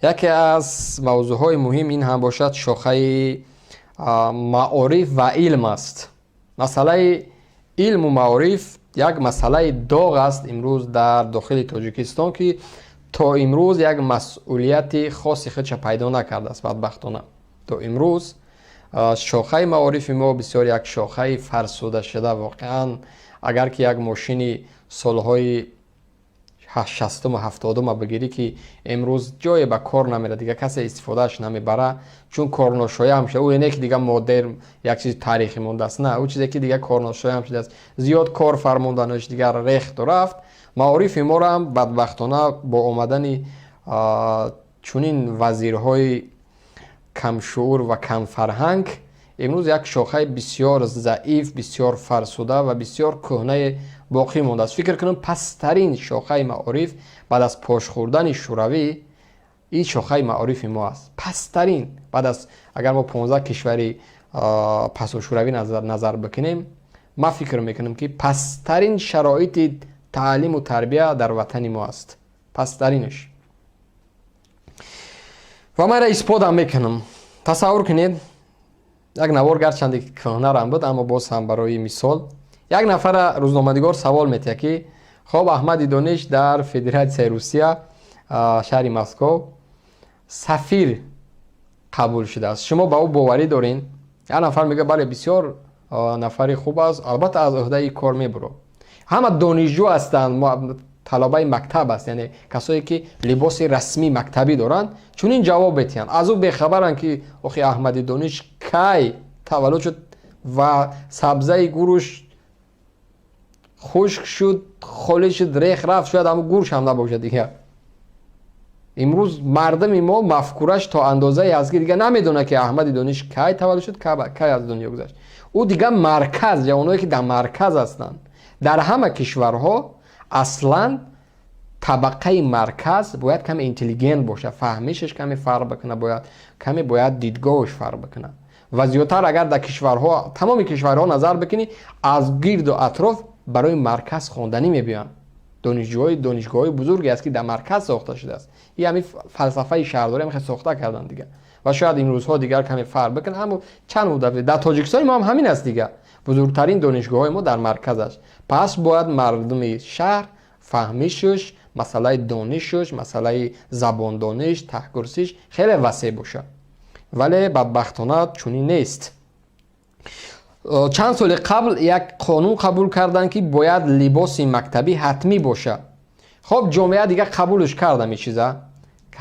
яке аз мавзӯъҳои муҳим ин ҳам бошад шохаи маориф ва илм аст. масъалаи илму маориф як масъалаи доғ аст имрӯз дар дохили Тоҷикистон, ки то имрӯз як масъулияти хоси худша пайдо накардааст. бадбахтона то имрӯз шохаи маорифи мо бисёр як шохаи фарсуда шуда. воқеан агар ки як мошини солҳои 60-ум 70-ум бигирӣ, ки имрӯз ҷое ба кор намерад, дига касе истифодааш намебара, чун корношоя ҳам шуда. ӯ не ки дига модерн як чизи таърихӣ мондааст, на, ӯ чизе ки дига корношоя ҳам шудааст. зиёд кор фармонданош дигар рехту рафт. маорифи моро ҳам бадбахтона бо омадани чунин вазирҳои камшуъур ва камфарҳанг имрӯз як шохаи бисёр заиф, бисёр фарсуда ва бисёр кӯҳнае боқӣ мондааст. фикр кунам пасттарин шохаи маориф баъд аз пошхӯрдани шӯравӣ ин шохаи маорифи мо аст. пасттарин баъд аз агар мо 15 кишвари пасошӯравӣ назар бикунем, ман фикр мекунам ки пасттарин шароити таълиму тарбия дар ватани мо аст. пасттаринаш. ва манро исботам мекунам. тасаввур кунед, як навор гарчанде кӯҳнарам буд, аммо боз ҳам барои мисол, як нафара рӯзноманигор савол метиҳад ки хоб Аҳмади Дониш дар Федератсияи Русия шаҳри Москва сафир қабул шудааст. шумо ба ӯ боварӣ доред? як нафар мегӯяд бале бисёр нафари хуб аст, албатта аз уҳдаи кор мебуро. ҳама донишҷӯ ҳастанд, талабаи мактаб аст, яъне касое ки либоси расмии мактабӣ доранд, чунин ҷавоб метиҳанд. аз ӯ бехабаранд ки охи Аҳмади Дониш кай таваллуд шуд ва сабзаи гурӯш хушк шуд, холӣ шуд, рех рафт, шояд ҳамн гурш ҳам набошад дига. имрӯз мардами мо мафкураш то андозае аст ки дига намедонад ки Аҳмади Дониш кай таваллуд шуд, кай аз дунё гузашт. ӯ дига марказ, ҷавоное ки дар марказ ҳастанд. дар ҳама кишварҳо аслан табақаи марказ бояд каме интеллигент боша, фаҳмишаш каме фарқ бикуна, каме бояд дидгоҳаш фарқ бикуна. ва зиёдтар агар дар кишварҳо, тамоми кишварҳо назар бикунӣ, аз гирду атроф барои марказ хонданӣ мебиёнд. донишгоҳҳои бузурге аст ки дар марказ сохта шудааст. ин ҳамин фалсафаи шаҳрдорӣ ҳам сохта карданд дига. ва шояд имрӯзҳо дигар каме фарқ бикунад, аммо чанд муддат дар Тоҷикистони мо ҳам ҳамин аст дига. бузургтарин донишгоҳҳои мо дар марказ аст. пас бояд мардуми шаҳр фаҳмишаш, масъалаи донишаш, масъалаи забондониш, таҳкурсиш хеле васеъ бошад. вале бадбахтона чунин нест. чанд соли қабл як қонун қабул карданд ки бояд либоси мактабӣ ҳатмӣ бошад. хоб ҷомеа дига қабулш карда ин чиза.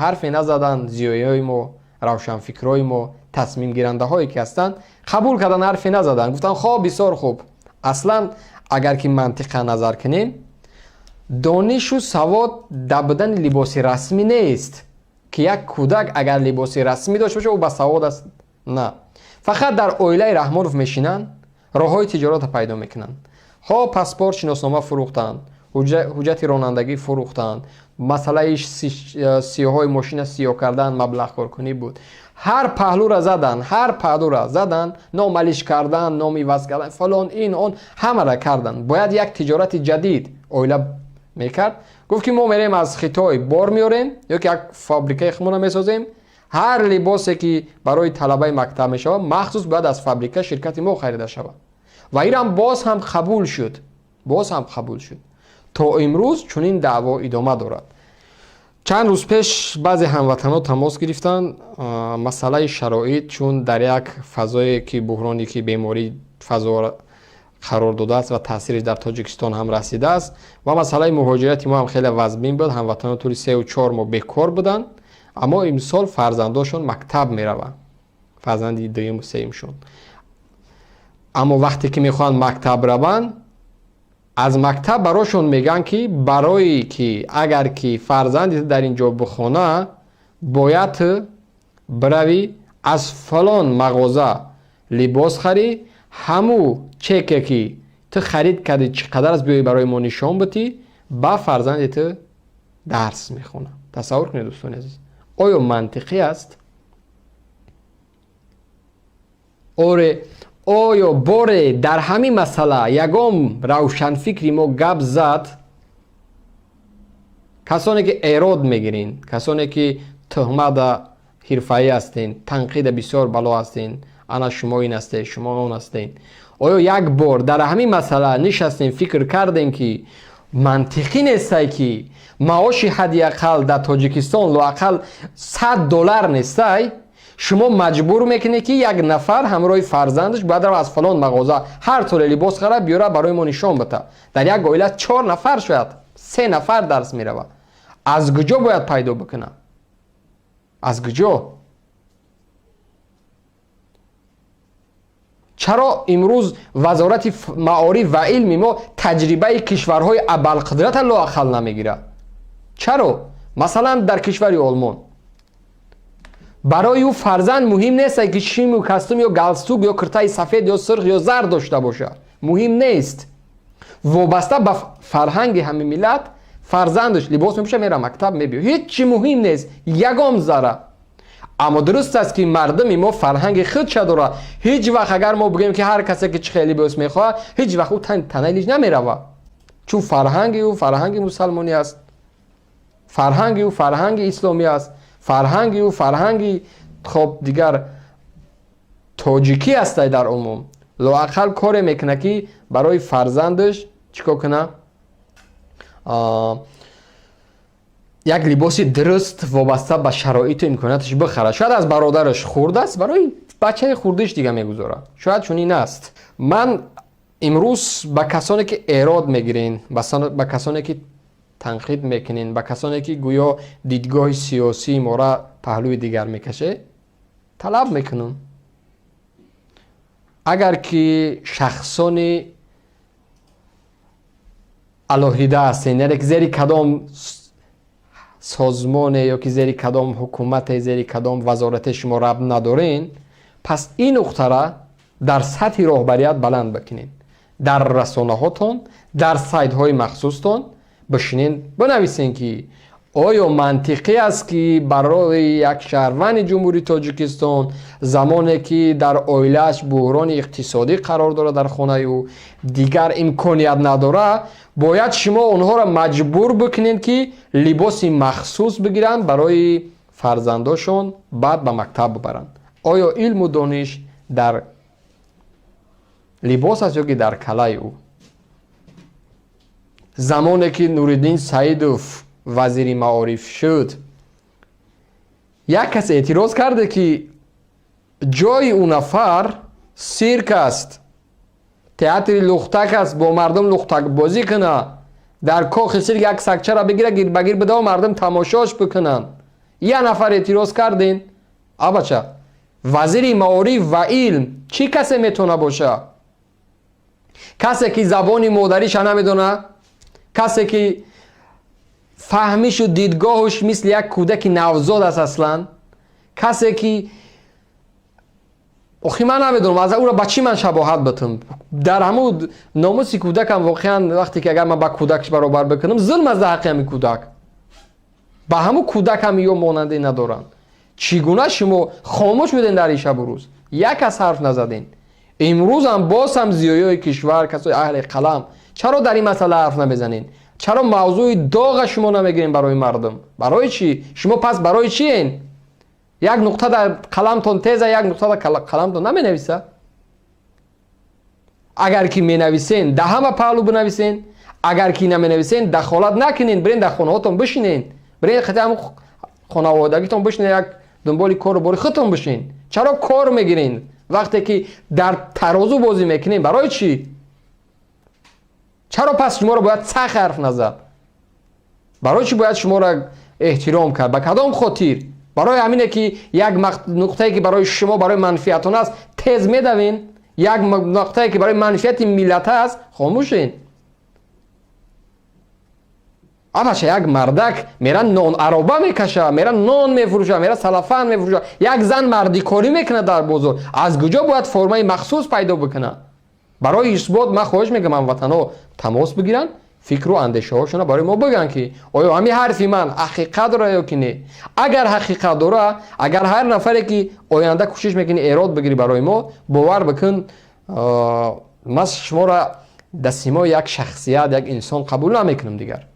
ҳарфе назаданд зиёиҳои мо, равшанфикрои мо, тасмимгирандаҳое ки ҳастанд, қабул кардан ҳарфе назаданд. гуфтанд хоб бисёр хуб. аслан агар ки мантиқа назар кунем, донишу савод дар будани либоси расмӣ нест, ки як кӯдак агар либоси расмӣ дошта боша ӯ ба савод аст. на, фақат дар оилаи Раҳмонов мешинанд, роҳҳои тиҷората пайдо мекунанд. хо паспорт, шиноснoma фурӯхтанд, ҳуҷҷати ронандагӣ фурӯхтанд, масъалаи сиёҳои мошина сиёҳ кардан маблағкоркунӣ буд. ҳар паҳлура заданд, номалиш кардан, ном иваз кардан, фалон ин он ҳамаро карданд. бояд як тиҷорати ҷадид оила мекард. гуфт ки мо мерем аз Хитой бор меорем, ё ки як фабрикаи худмона месозем. ҳар либосе ки барои талабаи мактаб мешавад, махсус бояд аз фабрика ширкати мо харида шавад. ва инам боз ҳам қабул шуд. то имрӯз чунин даъво идома дорад. чанд рӯз пеш баъзе ҳамватанон тамос гирифтанд, масъалаи шароит, чун дар як фазое ки буҳроне ки беморӣ фазо қарор додааст ва таъсириш дар Тоҷикистон ҳам расидааст ва масъалаи муҳоҷирати мо ҳам хеле вазбин буд. ҳамватанон тӯли 3-4 моҳ бекор буданд, аммо имсол фарзандошон мактаб мераванд, фарзанди дуюму сеюмшон. аммо вақте ки мехоҳанд мактаб раванд, аз мактаб барошон мегӯянд ки барои ки агар ки фарзанди дар ин ҷо бихона, бояд биравӣ аз фалон мағоза либос харӣ, ҳамун чеке ки ту харид кардӣ чӣ қадар аст биёӣ барои мо нишон битӣ, ба фарзанди ту дарс мехонад. тасаввур кунед дӯстони азиз, оё мантиқӣ аст? оё боре дар ҳамин масъала ягон равшанфикри мо гап зад? касоне ки эрод мегирин, касоне ки تهمت حرفه‌ای هستین، تنقید بسیار بالا هستین، انا شما این هستین، شما اون هستین. آیا یک بار در همین مسئله نشستین فکر کردین که منطقی نیسته که معاش حداقل در تاجیکستان لااقل $100 نیسته؟ شما مجبور میکنه که یک نفر همراه فرزندش باید از فلان مغازه هر طور لباس خراب بیاره برای ما نشان بده. در یک عائله 4 نفر شاید 3 نفر درس میروه. از کجا باید پیدا بکنه؟ از کجا؟ چرا امروز وزارت معارف و علم ما تجربه کشورهای ابرقدرت لااقل نمیگیره؟ چرا؟ مثلا در کشور آلمان برای او فرزند مهم نیست که شیم و کاستوم یا گالستوک یا کرتای سفید یا سرخ یا زرد داشته باشه. مهم نیست. وابسته به فرهنگ همه ملت فرزندش لباس میپوشه میره مکتب میبیه. هیچ مهم نیست. یگام ذره. اما درست است که مردم ما فرهنگ خودش داره. هیچ وقت اگر ما بگیم که هر کسی که چه خیلی لباس میخواد هیچ وقت او تنیلش نمیروه. چون فرهنگ او فرهنگ مسلمانی است. فرهنگ او فرهنگ اسلامی است. فرهنگ او فرهنگ خب دیگر تاجیکی است در عموم. لااقل کار میکنه که برای فرزندش چیکار کنه؟ یک لباس درست وابسته به شرایط و امکاناتش بخره. شاید از برادرش خورده است برای بچه خوردش دیگه میگذاره. شاید چنین است. من امروز به کسانی که ایراد میگیرین، به کسانی که تنقید میکنین، به کسانی که گویا دیدگاه سیاسی ما را پهلوی دیگر میکشه طلب میکنم اگر که شخصان علاهیده هستین، یعنی که زیر کدام سازمان یا که زیر کدام حکومت زیر کدام وزارت شما رب ندارین، پس این نقطه را در سطح راهبریت بلند بکنین. در رسانه هاتون، در سایت های مخصوصتون بشینین بنویسین که آیا منطقی است که برای یک شهروند جمهوری تاجیکستان زمانی که در عائله‌اش بحران اقتصادی قرار داره در خانه او دیگر امکانیت نداره باید شما اونها را مجبور بکنین که لباس مخصوص بگیرن برای فرزنداشون بعد به مکتب ببرن؟ آیا علم و دانش در لباس است یا که در کلاه او؟ زمانی که نورالدین سعیدوف وزیر معارف شد یک کس اعتراض کرده که جای اون نفر سیرک است، تئاتر لختک است، با مردم لختک بازی کنه، در کاخ سیرک یک سکچه را بگیره گیر بگیر بده و مردم تماشاش بکنن. یک نفر اعتراض کردین. بچه وزیر معارف و علم چی کسی میتونه باشه؟ کسی که زبان مادریش نمیدونه، کسی که فهمیش و دیدگاهش مثل یک کودک نوزاد است اصلا، کسی که اخی من نمیدونم از او را با چی من شباهت بتم. در همون ناموس کودکم واقعا وقتی که اگر من با کودکش برابر بکنم ظلم از حق همین کودک. با همون کودک هم یا ماننده ندارن. چگونه شما خاموش بودین در این شب و روز؟ یک از حرف نزدین. امروز هم باز هم زیایای کشور کسای اهل قلم چرا در این مسئله حرف نمیزنین؟ چرا موضوع داغ شما نمیگیرین برای مردم؟ برای چی؟ شما پس برای چی این؟ یک نقطه در قلمتون تیزه، یک نقطه در قلمتون نمی نویسه؟ اگر که می نویسین ده همه پهلو بنویسین، اگر که نمی نویسین دخالت نکنین، برین در خانه هاتون بشینین، برین خطه هم خانوادگیتون بشینین، یک دنبال کار و باری خودتون بشین. چرا کار میگیرین وقتی که در ترازو بازی میکنین؟ برای چی؟ چرا پس شما رو باید سخت حرف نزد؟ برای چی باید شما را احترام کرد؟ به کدام خاطر؟ برای همینه که یک نقطه‌ای که برای شما برای منفعتون است تیز میدوین، یک نقطه‌ای که برای منفعت ملت است خاموشین. بچه یک مردک میره نان عربه میکشه، میره نان میفروشه، میره سلفن میفروشه، یک زن مردی کاری میکنه در بازار، از کجا باید فرمای مخصوص پیدا بکنه؟ برای اثبات من خواهش میگم هموطنا تماس بگیرن، فکر و اندیشه هاشون برای ما بگن که آیا همین حرفی من حقیقت داره یا که نه. اگر حقیقت داره، اگر هر نفری که آینده کوشش میکنه ایراد بگیری برای ما، باور بکن ما شما را دسیما یک شخصیت، یک انسان قبول نمیکنم دیگر.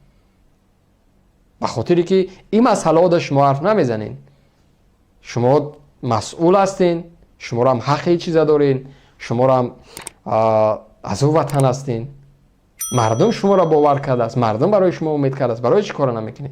به خاطری که این مسئله در شما حرف نمیزنین. شما مسئول هستین، شما را هم حق چیزا دارین، شما را هم از او وطن هستین. مردم شما را باور کرده است، مردم برای شما امید کرده است. برای چی کار نمیکنید؟